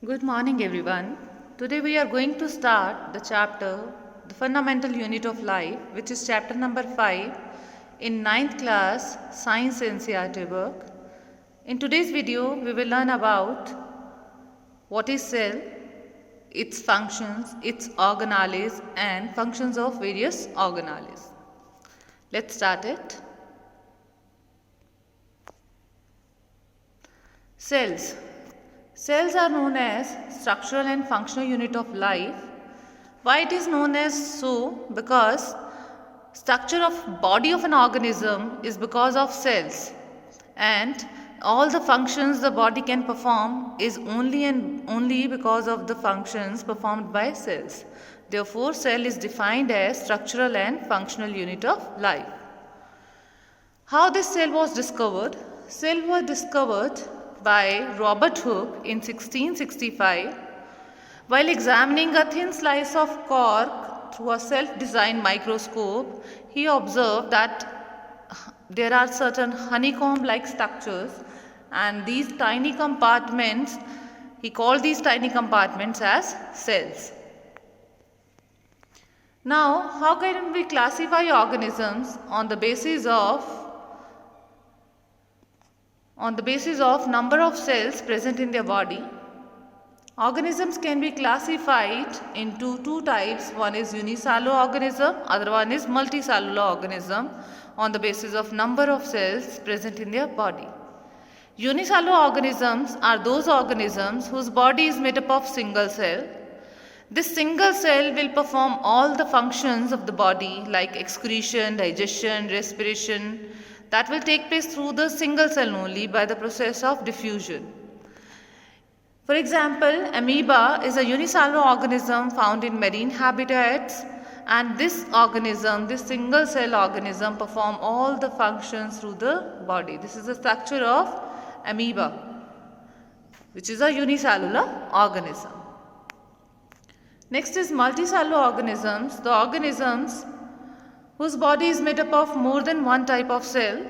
Good morning, everyone. Today we are going to start the chapter, The Fundamental Unit of Life, which is chapter number 5 in ninth class Science NCERT work. In today's video, we will learn about what is cell, its functions, its organelles, and functions of various organelles. Let's start it. Cells. Cells are known as structural and functional unit of life. Why it is known as so? Because structure of body of an organism is because of cells, and all the functions the body can perform is only and only because of the functions performed by cells. Therefore, cell is defined as structural and functional unit of life. How this cell was discovered? Cell was discovered by Robert Hooke in 1665 while examining a thin slice of cork through a self-designed microscope. He observed that there are certain honeycomb-like structures, and these tiny compartments, he called these tiny compartments as cells. Now, how can we classify organisms on the basis of number of cells present in their body? Organisms can be classified into two types. One is unicellular organism, other one is multicellular organism on the basis of number of cells present in their body. Unicellular organisms are those organisms whose body is made up of single cell. This single cell will perform all the functions of the body like excretion, digestion, respiration, that will take place through the single cell only by the process of diffusion. For example, amoeba is a unicellular organism found in marine habitats, and this single cell organism perform all the functions through the body. This is the structure of amoeba, which is a unicellular organism. Next is multicellular organisms, the organisms whose body is made up of more than one type of cell,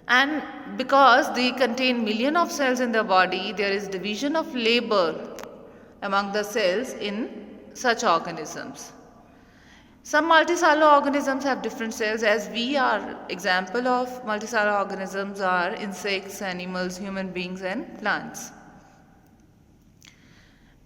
and because they contain millions of cells in their body, there is division of labor among the cells in such organisms. Some multicellular organisms have different cells, as we are example of multicellular organisms are insects, animals, human beings and plants.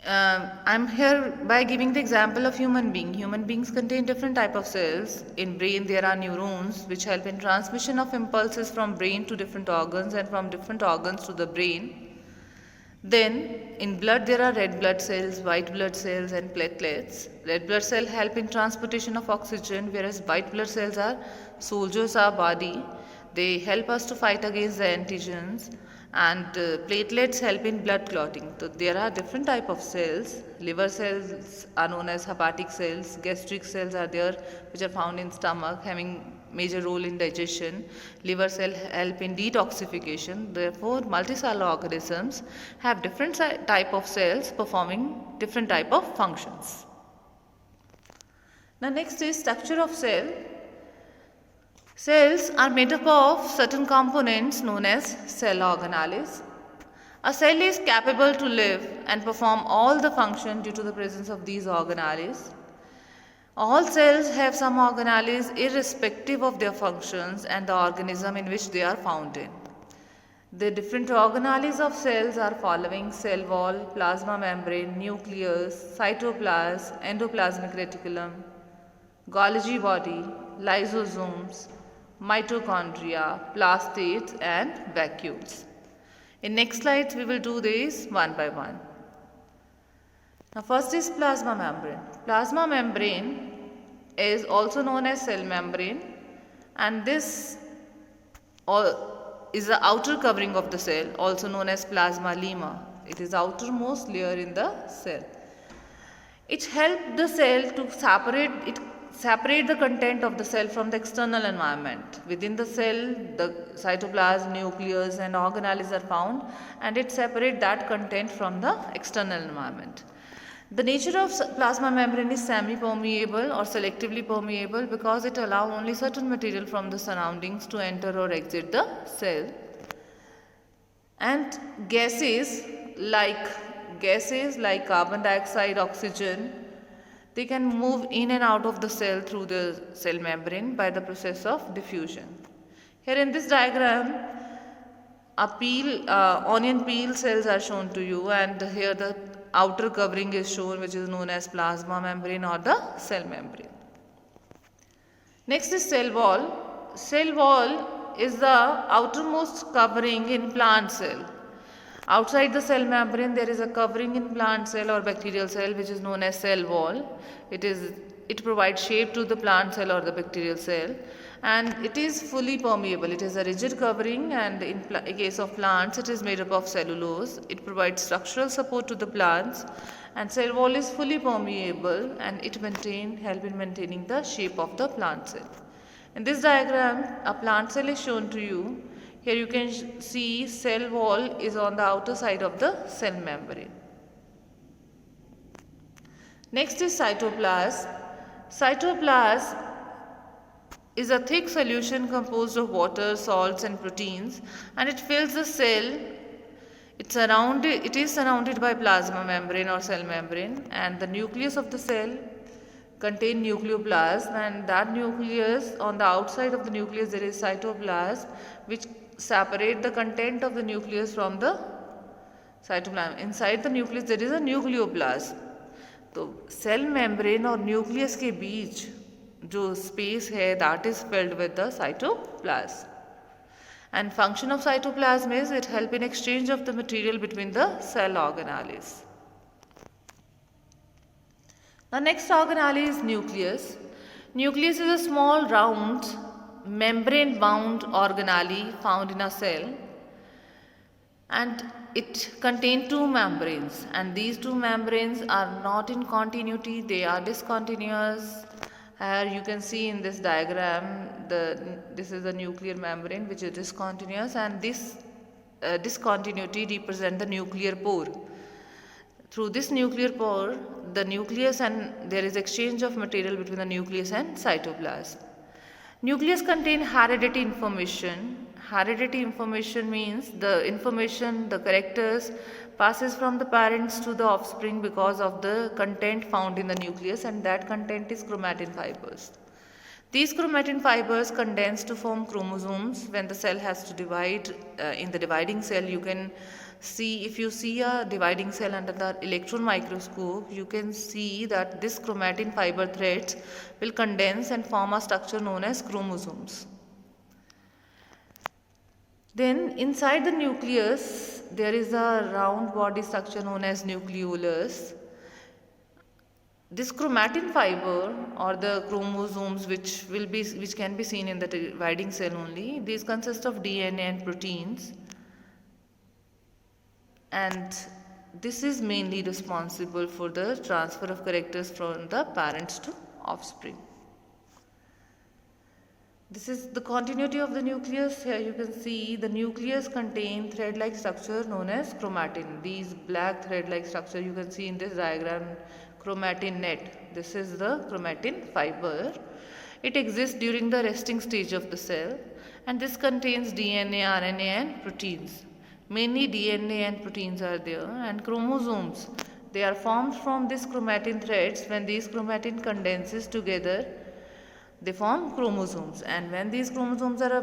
I'm here by giving the example of human being. Human beings contain different type of cells. In brain there are neurons which help in transmission of impulses from brain to different organs and from different organs to the brain. Then in blood there are red blood cells, white blood cells and platelets. Red blood cells help in transportation of oxygen, whereas white blood cells are soldiers of our body. They help us to fight against the antigens. And platelets help in blood clotting. So there are different type of cells. Liver cells are known as hepatic cells. Gastric cells are there, which are found in stomach, having major role in digestion. Liver cells help in detoxification. Therefore, multicellular organisms have different type of cells performing different type of functions. Now next is structure of cell. Cells are made up of certain components known as cell organelles. A cell is capable to live and perform all the function due to the presence of these organelles. All cells have some organelles irrespective of their functions and the organism in which they are found in. The different organelles of cells are following: cell wall, plasma membrane, nucleus, cytoplasm, endoplasmic reticulum, Golgi body, lysosomes, mitochondria, plastids and vacuoles. In next slides we will do this one by one. Now first is plasma membrane. Plasma membrane is also known as cell membrane, and this is the outer covering of the cell, also known as plasma lemma. It is outermost layer in the cell. It helps the cell to separate the content of the cell from the external environment. Within the cell, the cytoplasm, nucleus and organelles are found, and it separates that content from the external environment. The nature of plasma membrane is semi-permeable or selectively permeable because it allows only certain material from the surroundings to enter or exit the cell. And gases like gases like carbon dioxide, oxygen, they can move in and out of the cell through the cell membrane by the process of diffusion. Here in this diagram, onion peel cells are shown to you, and here the outer covering is shown, which is known as plasma membrane or the cell membrane. Next is cell wall. Cell wall is the outermost covering in plant cell. Outside the cell membrane, there is a covering in plant cell or bacterial cell, which is known as cell wall. It provides shape to the plant cell or the bacterial cell, and it is fully permeable. It is a rigid covering, and in case of plants, it is made up of cellulose. It provides structural support to the plants, and cell wall is fully permeable, and it help in maintaining the shape of the plant cell. In this diagram, a plant cell is shown to you. Here you can see cell wall is on the outer side of the cell membrane. Next is cytoplasm. Cytoplasm is a thick solution composed of water, salts and proteins, and it fills the cell. It is surrounded by plasma membrane or cell membrane, and the nucleus of the cell contain nucleoplasm, and that nucleus, on the outside of the nucleus there is cytoplasm, which separate the content of the nucleus from the cytoplasm. Inside the nucleus there is a nucleoplasm. तो cell membrane और nucleus के बीच जो space है that is filled with the cytoplasm. And function of cytoplasm is it help in exchange of the material between the cell organelles. The next organelle is nucleus. Nucleus is a small round membrane bound organelle found in a cell, and it contains two membranes, and these two membranes are not in continuity, they are discontinuous. Here you can see in this diagram, this is the nuclear membrane which is discontinuous, and this discontinuity represents the nuclear pore. Through this nuclear pore, the nucleus and there is exchange of material between the nucleus and cytoplasm. Nucleus contain heredity information. Heredity information means the information, the characters passes from the parents to the offspring because of the content found in the nucleus, and that content is chromatin fibers. These chromatin fibers condense to form chromosomes. When the cell has to divide, in the dividing cell you can see, if you see a dividing cell under the electron microscope, you can see that this chromatin fiber threads will condense and form a structure known as chromosomes. Then inside the nucleus there is a round body structure known as nucleolus. This chromatin fiber or the chromosomes which can be seen in the dividing cell only, these consist of DNA and proteins, and this is mainly responsible for the transfer of characters from the parents to offspring. This is the continuity of the nucleus. Here you can see the nucleus contains thread-like structure known as chromatin. These black thread-like structure you can see in this diagram, chromatin net. This is the chromatin fiber. It exists during the resting stage of the cell, and this contains DNA, RNA and proteins. Mainly DNA and proteins are there, and chromosomes. They are formed from these chromatin threads. When these chromatin condenses together, they form chromosomes, and when these chromosomes are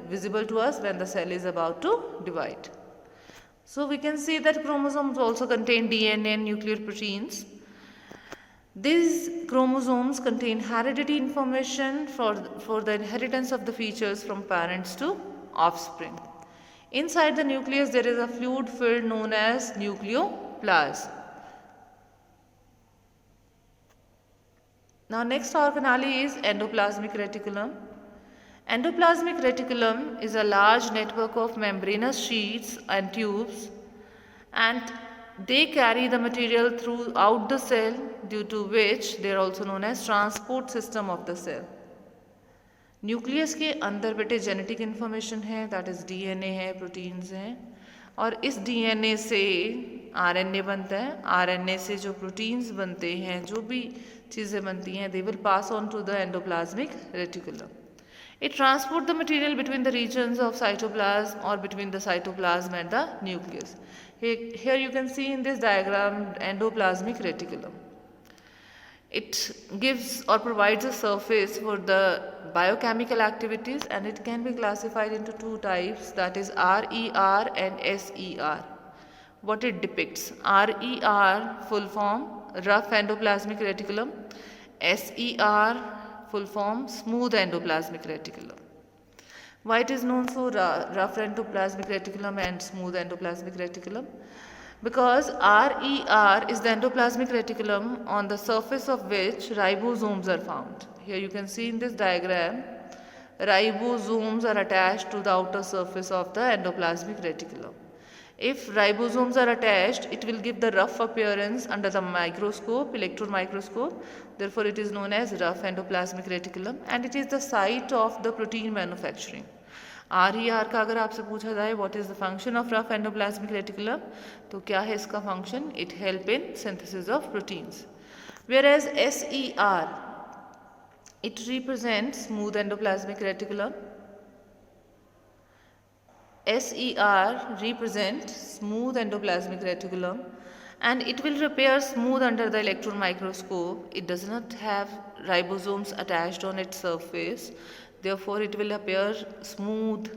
visible to us when the cell is about to divide. So we can see that chromosomes also contain DNA and nuclear proteins. These chromosomes contain heredity information for the inheritance of the features from parents to offspring. Inside the nucleus there is a fluid field known as nucleoplasm. Now next organelle is endoplasmic reticulum. Endoplasmic reticulum is a large network of membranous sheets and tubes, and they carry the material throughout the cell, due to which they are also known as transport system of the cell. Nucleus के अंदर बेटे genetic information है, that is DNA है, proteins हैं, और इस DNA से RNA बनता है. आरएनए से जो प्रोटीन्स बनते हैं, जो भी चीज़ें बनती हैं, they will pass on to the endoplasmic reticulum. It transports the material between the regions of cytoplasm or between the cytoplasm and the nucleus. Here you can see in this diagram endoplasmic reticulum. It gives or provides a surface for the biochemical activities, and it can be classified into two types, that is RER and SER. What it depicts: RER full form rough endoplasmic reticulum, SER full form smooth endoplasmic reticulum. Why it is known so rough endoplasmic reticulum and smooth endoplasmic reticulum? Because RER is the endoplasmic reticulum on the surface of which ribosomes are found. Here you can see in this diagram, ribosomes are attached to the outer surface of the endoplasmic reticulum. If ribosomes are attached, it will give the rough appearance under the microscope, electron microscope. Therefore, it is known as rough endoplasmic reticulum, and it is the site of the protein manufacturing. RER का अगर आपसे पूछा जाए what is the function of rough endoplasmic reticulum, तो क्या है इसका function? It help in synthesis of proteins. Whereas SER, it represents smooth endoplasmic reticulum. SER represents smooth endoplasmic reticulum, and it will appear smooth under the electron microscope. It does not have ribosomes attached on its surface. Therefore, it will appear smooth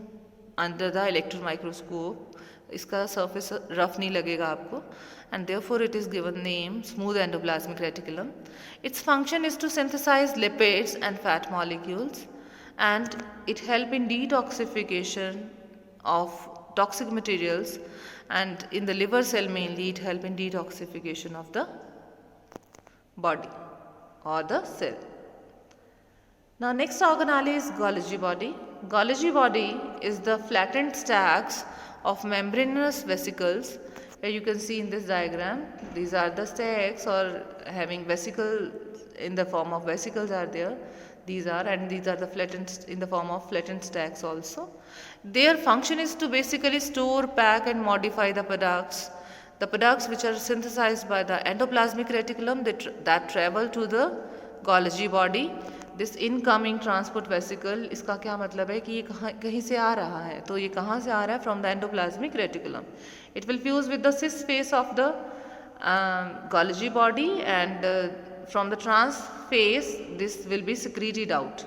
under the electron microscope. इसका surface rough नहीं लगेगा आपको, and therefore it is given name smooth endoplasmic reticulum. Its function is to synthesize lipids and fat molecules, and it help in detoxification of toxic materials, and in the liver cell mainly it help in detoxification of the body or the cell. Now next organelle is Golgi body. Golgi body is the flattened stacks of membranous vesicles. Here you can see in this diagram, these are the stacks or having vesicle in the form of vesicles are there. These are the flattened in the form of flattened stacks also. Their function is to basically store, pack and modify the products. The products which are synthesized by the endoplasmic reticulum that travel to the Golgi body. This incoming transport vesicle, इसका क्या मतलब है कि ये कहीं से आ रहा है, तो ये कहाँ से आ रहा है? From the endoplasmic reticulum. It will fuse with the cis phase of the Golgi body, and from the trans phase this will be secreted out.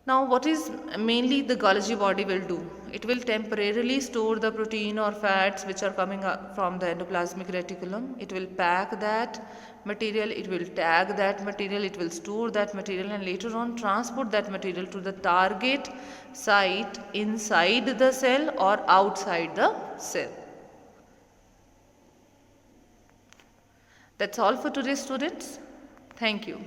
Now what is mainly the Golgi body will do? It will temporarily store the protein or fats which are coming up from the endoplasmic reticulum. It will pack that material, it will tag that material, it will store that material, and later on transport that material to the target site inside the cell or outside the cell. That's all for today, students. Thank you.